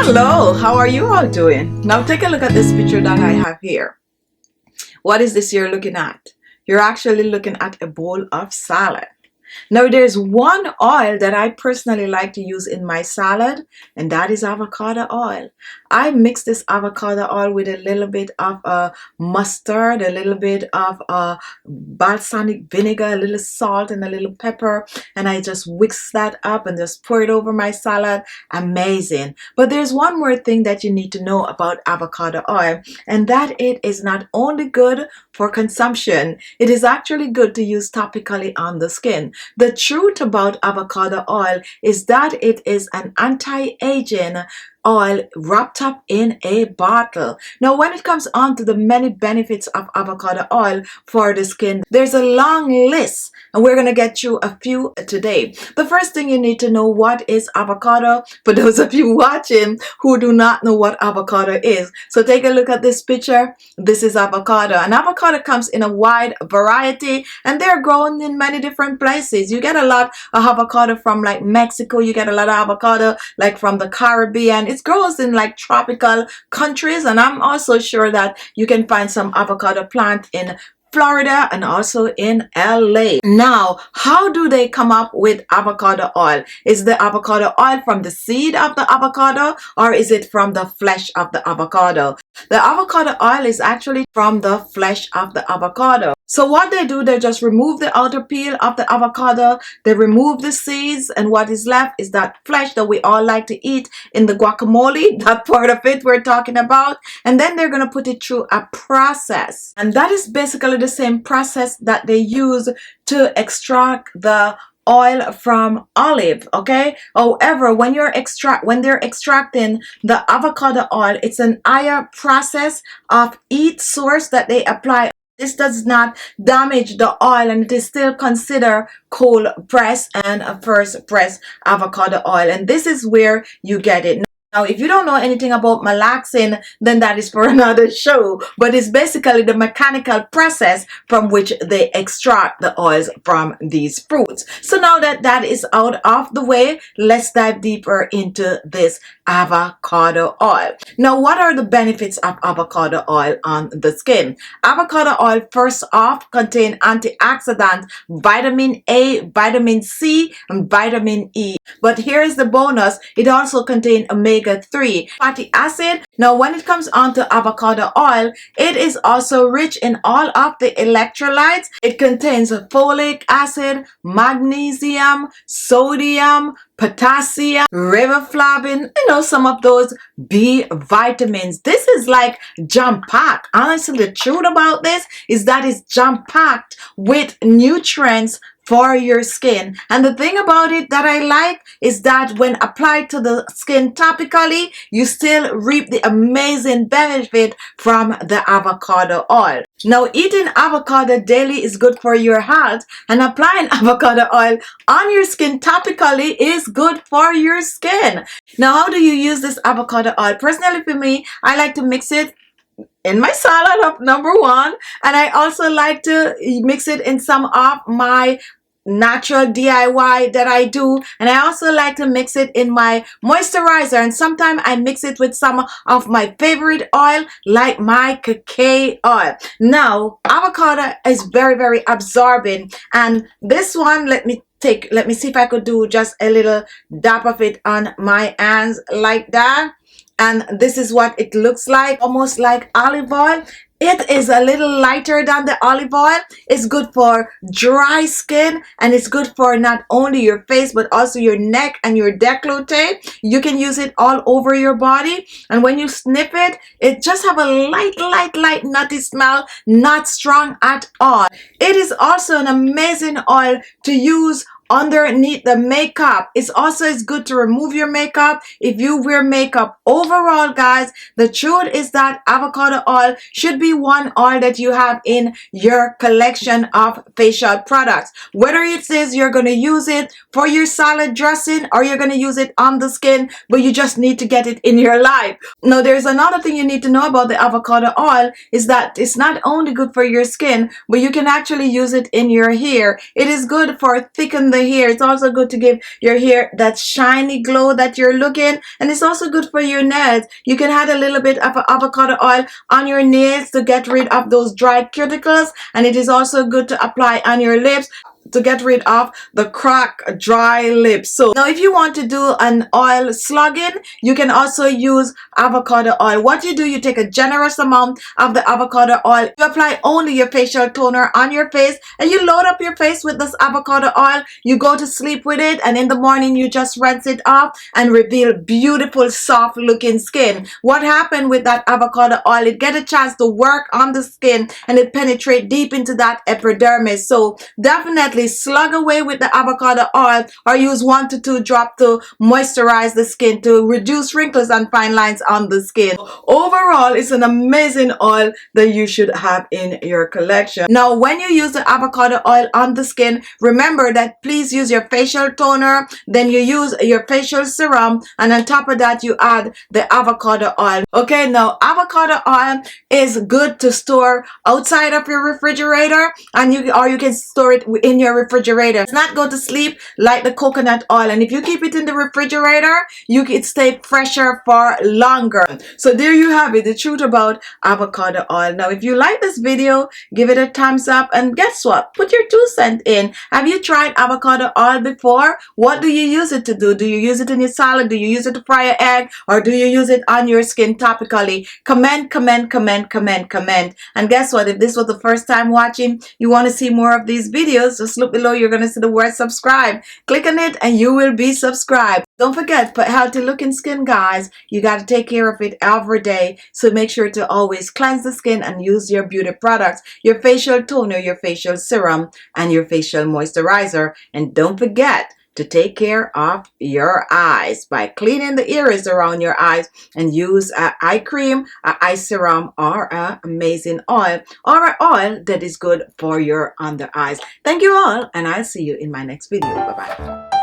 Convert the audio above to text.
Hello, how are you all doing? Now take a look at this picture that I have here. What is this you're looking at? You're actually looking at a bowl of salad. Now there's one oil that I personally like to use in my salad, and that is avocado oil. I mix this avocado oil with a little bit of mustard, a little bit of balsamic vinegar, a little salt and a little pepper, and I just whisk that up and just pour it over my salad. Amazing. But there's one more thing that you need to know about avocado oil, and that it is not only good for consumption, it is actually good to use topically on the skin. The truth about avocado oil is that it is an anti-aging oil wrapped up in a bottle. Now when it comes on to the many benefits of avocado oil for the skin, there's a long list, and we're going to get through a few today. The first thing you need to know, what is avocado? For those of you watching who do not know what avocado is, so take a look at this picture. This is avocado, and avocado comes in a wide variety, and they're grown in many different places. You get a lot of avocado from like Mexico, you get a lot of avocado like from the Caribbean. It grows in like tropical countries, and I'm also sure that you can find some avocado plant in Florida and also in LA. Now, how do they come up with avocado oil? Is the avocado oil from the seed of the avocado, or is it from the flesh of the avocado? The avocado oil is actually from the flesh of the avocado. So what they do, they just remove the outer peel of the avocado, they remove the seeds, and what is left is that flesh that we all like to eat in the guacamole, that part of it we're talking about. And then they're going to put it through a process. And that is basically the same process that they use to extract the oil from olive. Okay, however, when they're extracting the avocado oil, it's an higher process of heat source that they apply. This does not damage the oil, and it is still considered cold press and a first press avocado oil, and this is where you get it. Now, if you don't know anything about malaxing, then that is for another show, but it's basically the mechanical process from which they extract the oils from these fruits. So now that that is out of the way, let's dive deeper into this avocado oil. Now, what are the benefits of avocado oil on the skin? Avocado oil, first off, contain antioxidants, vitamin A, vitamin C, and vitamin E. But here is the bonus, it also contains omega-3 fatty acid. Now when it comes on to avocado oil, it is also rich in all of the electrolytes. It contains folic acid, magnesium, sodium, potassium, riboflavin, some of those B vitamins. This is like jam-packed. Honestly, the truth about this is that it's jam-packed with nutrients for your skin. And the thing about it that I like is that when applied to the skin topically, you still reap the amazing benefit from the avocado oil. Now, eating avocado daily is good for your health, and applying avocado oil on your skin topically is good for your skin. Now, how do you use this avocado oil? Personally, for me, I like to mix it in my salad of number one, and I also like to mix it in some of my natural DIY that I do, and I also like to mix it in my moisturizer, and sometimes I mix it with some of my favorite oil like my cacao oil. Now, avocado is very absorbing, and this one, let me see if I could do just a little dab of it on my hands like that. And this is what it looks like, almost like olive oil. It is a little lighter than the olive oil. It's good for dry skin, and it's good for not only your face but also your neck and your décolleté. You can use it all over your body, and when you sniff it, it just have a light nutty smell, not strong at all. It is also an amazing oil to use underneath the makeup. It's good to remove your makeup if you wear makeup. Overall, guys, the truth is that avocado oil should be one oil that you have in your collection of facial products, whether it says you're going to use it for your salad dressing or you're going to use it on the skin, but you just need to get it in your life. Now, there's another thing you need to know about the avocado oil is that it's not only good for your skin, but you can actually use it in your hair. It is good for thickening the hair. It's also good to give your hair that shiny glow that you're looking, and it's also good for your nails. You can add a little bit of avocado oil on your nails to get rid of those dry cuticles, and it is also good to apply on your lips to get rid of the cracked, dry lips. So now if you want to do an oil slugging, you can also use avocado oil. What you do, you take a generous amount of the avocado oil, you apply only your facial toner on your face, and you load up your face with this avocado oil. You go to sleep with it, and in the morning you just rinse it off and reveal beautiful soft looking skin. What happened with that avocado oil, it get a chance to work on the skin and it penetrate deep into that epidermis. So definitely slug away with the avocado oil, or use 1 to 2 drops to moisturize the skin to reduce wrinkles and fine lines on the skin. Overall, it's an amazing oil that you should have in your collection. Now, when you use the avocado oil on the skin, remember that please use your facial toner, then you use your facial serum, and on top of that you add the avocado oil. Okay, now avocado oil is good to store outside of your refrigerator, and you can store it in your refrigerator. It's not go to sleep like the coconut oil, and if you keep it in the refrigerator, you can stay fresher for longer. So there you have it, the truth about avocado oil. Now if you like this video, give it a thumbs up, and guess what, put your 2 cents in. Have you tried avocado oil before? What do you use it to do? Do you use it in your salad? Do you use it to fry an egg? Or do you use it on your skin topically? Comment, comment, comment, comment, comment. And guess what, if this was the first time watching, you want to see more of these videos, just look below. You're going to see the word subscribe. Click on it and you will be subscribed. Don't forget, for healthy looking skin, guys, you got to take care of it every day. So make sure to always cleanse the skin and use your beauty products, your facial toner, your facial serum, and your facial moisturizer. And don't forget to take care of your eyes by cleaning the areas around your eyes, and use an eye cream, an eye serum, or an amazing oil, or an oil that is good for your under eyes. Thank you all, and I'll see you in my next video. Bye-bye.